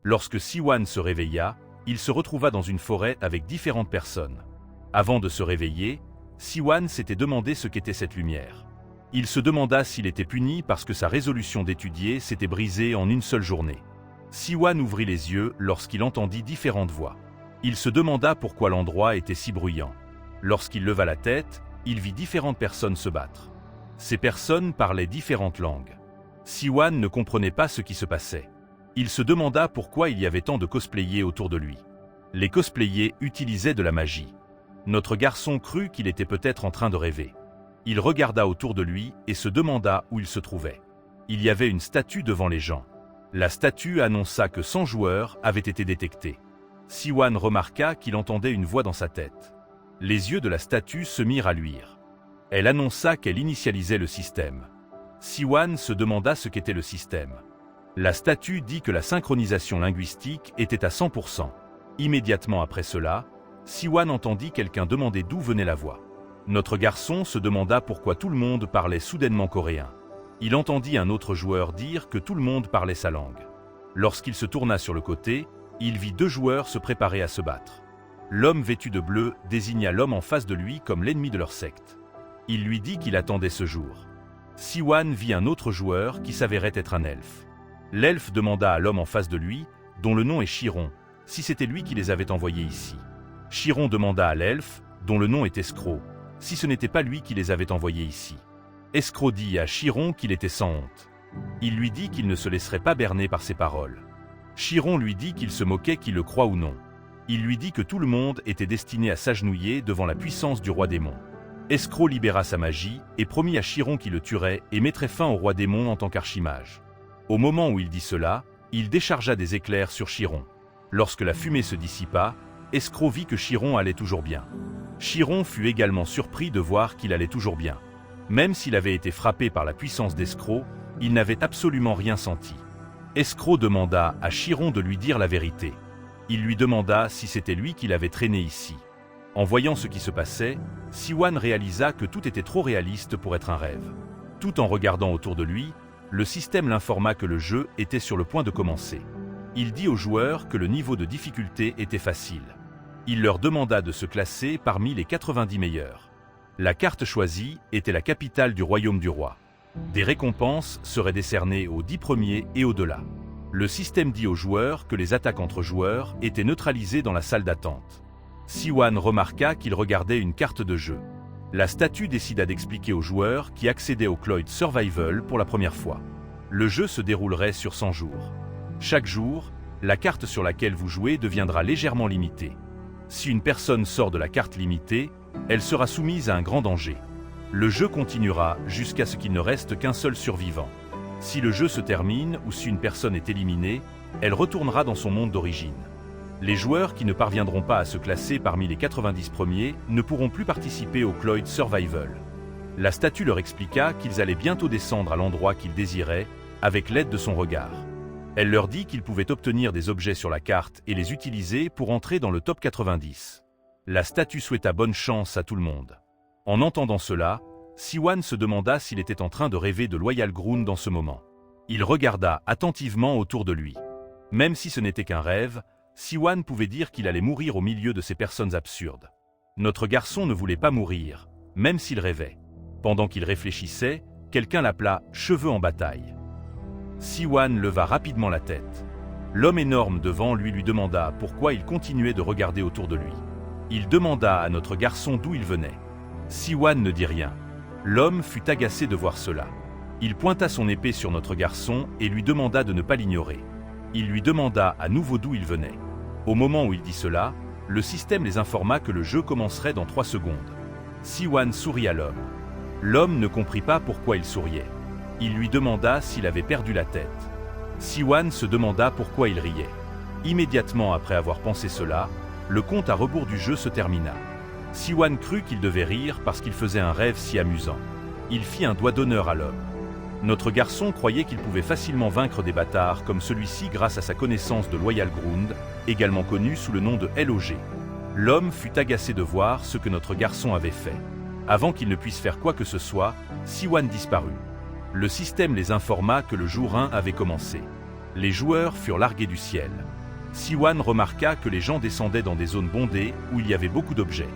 Lorsque Siwan se réveilla, il se retrouva dans une forêt avec différentes personnes. Avant de se réveiller, Siwan s'était demandé ce qu'était cette lumière. Il se demanda s'il était puni parce que sa résolution d'étudier s'était brisée en une seule journée. Siwan ouvrit les yeux lorsqu'il entendit différentes voix. Il se demanda pourquoi l'endroit était si bruyant. Lorsqu'il leva la tête, il vit différentes personnes se battre. Ces personnes parlaient différentes langues. Siwan ne comprenait pas ce qui se passait. Il se demanda pourquoi il y avait tant de cosplayers autour de lui. Les cosplayers utilisaient de la magie. Notre garçon crut qu'il était peut-être en train de rêver. Il regarda autour de lui et se demanda où il se trouvait. Il y avait une statue devant les gens. La statue annonça que 100 joueurs avaient été détectés. Siwan remarqua qu'il entendait une voix dans sa tête. Les yeux de la statue se mirent à luire. Elle annonça qu'elle initialisait le système. Siwan se demanda ce qu'était le système. La statue dit que la synchronisation linguistique était à 100%. Immédiatement après cela, Siwan entendit quelqu'un demander d'où venait la voix. Notre garçon se demanda pourquoi tout le monde parlait soudainement coréen. Il entendit un autre joueur dire que tout le monde parlait sa langue. Lorsqu'il se tourna sur le côté, il vit 2 joueurs se préparer à se battre. L'homme vêtu de bleu désigna l'homme en face de lui comme l'ennemi de leur secte. Il lui dit qu'il attendait ce jour. Siwan vit un autre joueur qui s'avérait être un elfe. L'elfe demanda à l'homme en face de lui, dont le nom est Chiron, si c'était lui qui les avait envoyés ici. Chiron demanda à l'elfe, dont le nom est Escroc, si ce n'était pas lui qui les avait envoyés ici. Escroc dit à Chiron qu'il était sans honte. Il lui dit qu'il ne se laisserait pas berner par ses paroles. Chiron lui dit qu'il se moquait qu'il le croie ou non. Il lui dit que tout le monde était destiné à s'agenouiller devant la puissance du roi démon. Escroc libéra sa magie et promit à Chiron qu'il le tuerait et mettrait fin au roi démon en tant qu'archimage. Au moment où il dit cela, il déchargea des éclairs sur Chiron. Lorsque la fumée se dissipa, Escroc vit que Chiron allait toujours bien. Chiron fut également surpris de voir qu'il allait toujours bien. Même s'il avait été frappé par la puissance d'Escroc, il n'avait absolument rien senti. Escroc demanda à Chiron de lui dire la vérité. Il lui demanda si c'était lui qui l'avait traîné ici. En voyant ce qui se passait, Siwan réalisa que tout était trop réaliste pour être un rêve. Tout en regardant autour de lui, le système l'informa que le jeu était sur le point de commencer. Il dit aux joueurs que le niveau de difficulté était facile. Il leur demanda de se classer parmi les 90 meilleurs. La carte choisie était la capitale du royaume du roi. Des récompenses seraient décernées aux 10 premiers et au-delà. Le système dit aux joueurs que les attaques entre joueurs étaient neutralisées dans la salle d'attente. Siwan remarqua qu'il regardait une carte de jeu. La statue décida d'expliquer aux joueurs qui accédaient au Cloyd Survival pour la première fois. Le jeu se déroulerait sur 100 jours. Chaque jour, la carte sur laquelle vous jouez deviendra légèrement limitée. Si une personne sort de la carte limitée, elle sera soumise à un grand danger. Le jeu continuera jusqu'à ce qu'il ne reste qu'un seul survivant. Si le jeu se termine ou si une personne est éliminée, elle retournera dans son monde d'origine. Les joueurs qui ne parviendront pas à se classer parmi les 90 premiers ne pourront plus participer au Cloyd Survival. La statue leur expliqua qu'ils allaient bientôt descendre à l'endroit qu'ils désiraient, avec l'aide de son regard. Elle leur dit qu'ils pouvaient obtenir des objets sur la carte et les utiliser pour entrer dans le top 90. La statue souhaita bonne chance à tout le monde. En entendant cela, Siwan se demanda s'il était en train de rêver de Loyal Ground dans ce moment. Il regarda attentivement autour de lui. Même si ce n'était qu'un rêve, Siwan pouvait dire qu'il allait mourir au milieu de ces personnes absurdes. Notre garçon ne voulait pas mourir, même s'il rêvait. Pendant qu'il réfléchissait, quelqu'un l'appela « cheveux en bataille ». Siwan leva rapidement la tête. L'homme énorme devant lui demanda pourquoi il continuait de regarder autour de lui. Il demanda à notre garçon d'où il venait. Siwan ne dit rien. L'homme fut agacé de voir cela. Il pointa son épée sur notre garçon et lui demanda de ne pas l'ignorer. Il lui demanda à nouveau d'où il venait. Au moment où il dit cela, le système les informa que le jeu commencerait dans 3 secondes. Siwan sourit à l'homme. L'homme ne comprit pas pourquoi il souriait. Il lui demanda s'il avait perdu la tête. Siwan se demanda pourquoi il riait. Immédiatement après avoir pensé cela, le compte à rebours du jeu se termina. Siwan crut qu'il devait rire parce qu'il faisait un rêve si amusant. Il fit un doigt d'honneur à l'homme. Notre garçon croyait qu'il pouvait facilement vaincre des bâtards comme celui-ci grâce à sa connaissance de Loyal Ground, également connu sous le nom de LOG. L'homme fut agacé de voir ce que notre garçon avait fait. Avant qu'il ne puisse faire quoi que ce soit, Siwan disparut. Le système les informa que le jour 1 avait commencé. Les joueurs furent largués du ciel. Siwan remarqua que les gens descendaient dans des zones bondées où il y avait beaucoup d'objets.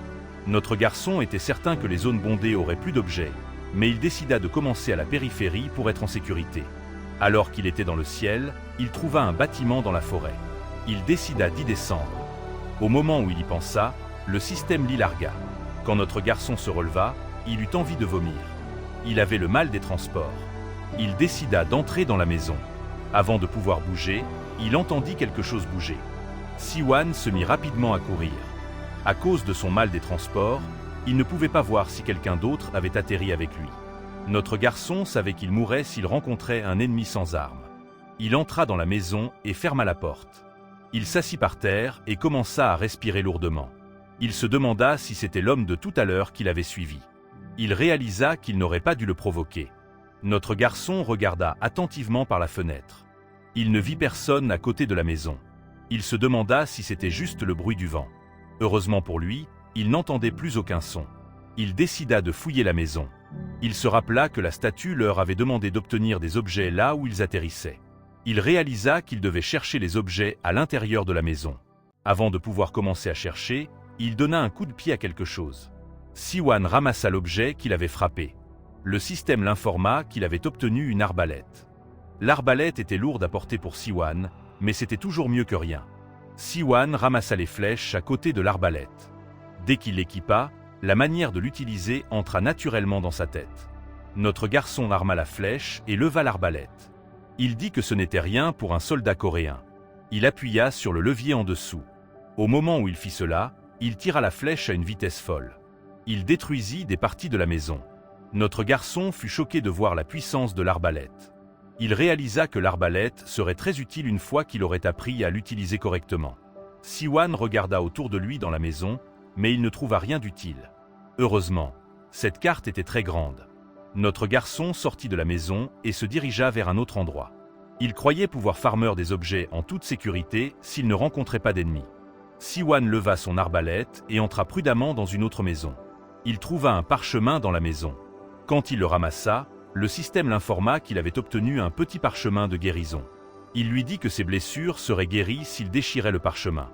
Notre garçon était certain que les zones bondées auraient plus d'objets, mais il décida de commencer à la périphérie pour être en sécurité. Alors qu'il était dans le ciel, il trouva un bâtiment dans la forêt. Il décida d'y descendre. Au moment où il y pensa, le système l'y largua. Quand notre garçon se releva, il eut envie de vomir. Il avait le mal des transports. Il décida d'entrer dans la maison. Avant de pouvoir bouger, il entendit quelque chose bouger. Siwan se mit rapidement à courir. À cause de son mal des transports, il ne pouvait pas voir si quelqu'un d'autre avait atterri avec lui. Notre garçon savait qu'il mourrait s'il rencontrait un ennemi sans armes. Il entra dans la maison et ferma la porte. Il s'assit par terre et commença à respirer lourdement. Il se demanda si c'était l'homme de tout à l'heure qu'il avait suivi. Il réalisa qu'il n'aurait pas dû le provoquer. Notre garçon regarda attentivement par la fenêtre. Il ne vit personne à côté de la maison. Il se demanda si c'était juste le bruit du vent. Heureusement pour lui, il n'entendait plus aucun son. Il décida de fouiller la maison. Il se rappela que la statue leur avait demandé d'obtenir des objets là où ils atterrissaient. Il réalisa qu'il devait chercher les objets à l'intérieur de la maison. Avant de pouvoir commencer à chercher, il donna un coup de pied à quelque chose. Siwan ramassa l'objet qu'il avait frappé. Le système l'informa qu'il avait obtenu une arbalète. L'arbalète était lourde à porter pour Siwan, mais c'était toujours mieux que rien. Siwan ramassa les flèches à côté de l'arbalète. Dès qu'il l'équipa, la manière de l'utiliser entra naturellement dans sa tête. Notre garçon arma la flèche et leva l'arbalète. Il dit que ce n'était rien pour un soldat coréen. Il appuya sur le levier en dessous. Au moment où il fit cela, il tira la flèche à une vitesse folle. Il détruisit des parties de la maison. Notre garçon fut choqué de voir la puissance de l'arbalète. Il réalisa que l'arbalète serait très utile une fois qu'il aurait appris à l'utiliser correctement. Siwan regarda autour de lui dans la maison, mais il ne trouva rien d'utile. Heureusement, cette carte était très grande. Notre garçon sortit de la maison et se dirigea vers un autre endroit. Il croyait pouvoir farmer des objets en toute sécurité s'il ne rencontrait pas d'ennemis. Siwan leva son arbalète et entra prudemment dans une autre maison. Il trouva un parchemin dans la maison. Quand il le ramassa, le système l'informa qu'il avait obtenu un petit parchemin de guérison. Il lui dit que ses blessures seraient guéries s'il déchirait le parchemin.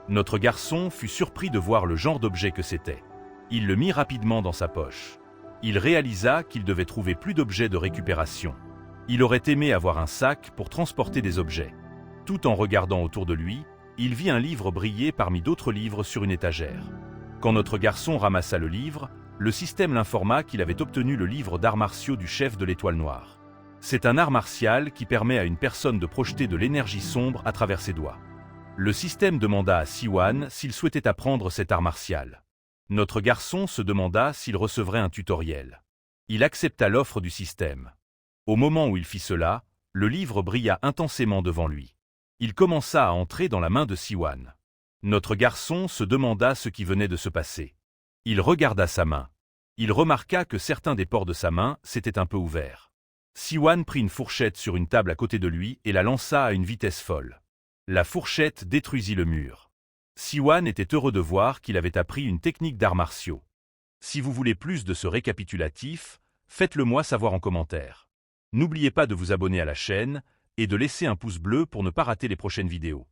Notre garçon fut surpris de voir le genre d'objet que c'était. Il le mit rapidement dans sa poche. Il réalisa qu'il devait trouver plus d'objets de récupération. Il aurait aimé avoir un sac pour transporter des objets. Tout en regardant autour de lui, il vit un livre briller parmi d'autres livres sur une étagère. Quand notre garçon ramassa le livre, le système l'informa qu'il avait obtenu le livre d'arts martiaux du chef de l'Étoile Noire. C'est un art martial qui permet à une personne de projeter de l'énergie sombre à travers ses doigts. Le système demanda à Siwan s'il souhaitait apprendre cet art martial. Notre garçon se demanda s'il recevrait un tutoriel. Il accepta l'offre du système. Au moment où il fit cela, le livre brilla intensément devant lui. Il commença à entrer dans la main de Siwan. Notre garçon se demanda ce qui venait de se passer. Il regarda sa main. Il remarqua que certains des pores de sa main s'étaient un peu ouverts. Siwan prit une fourchette sur une table à côté de lui et la lança à une vitesse folle. La fourchette détruisit le mur. Siwan était heureux de voir qu'il avait appris une technique d'arts martiaux. Si vous voulez plus de ce récapitulatif, faites-le moi savoir en commentaire. N'oubliez pas de vous abonner à la chaîne et de laisser un pouce bleu pour ne pas rater les prochaines vidéos.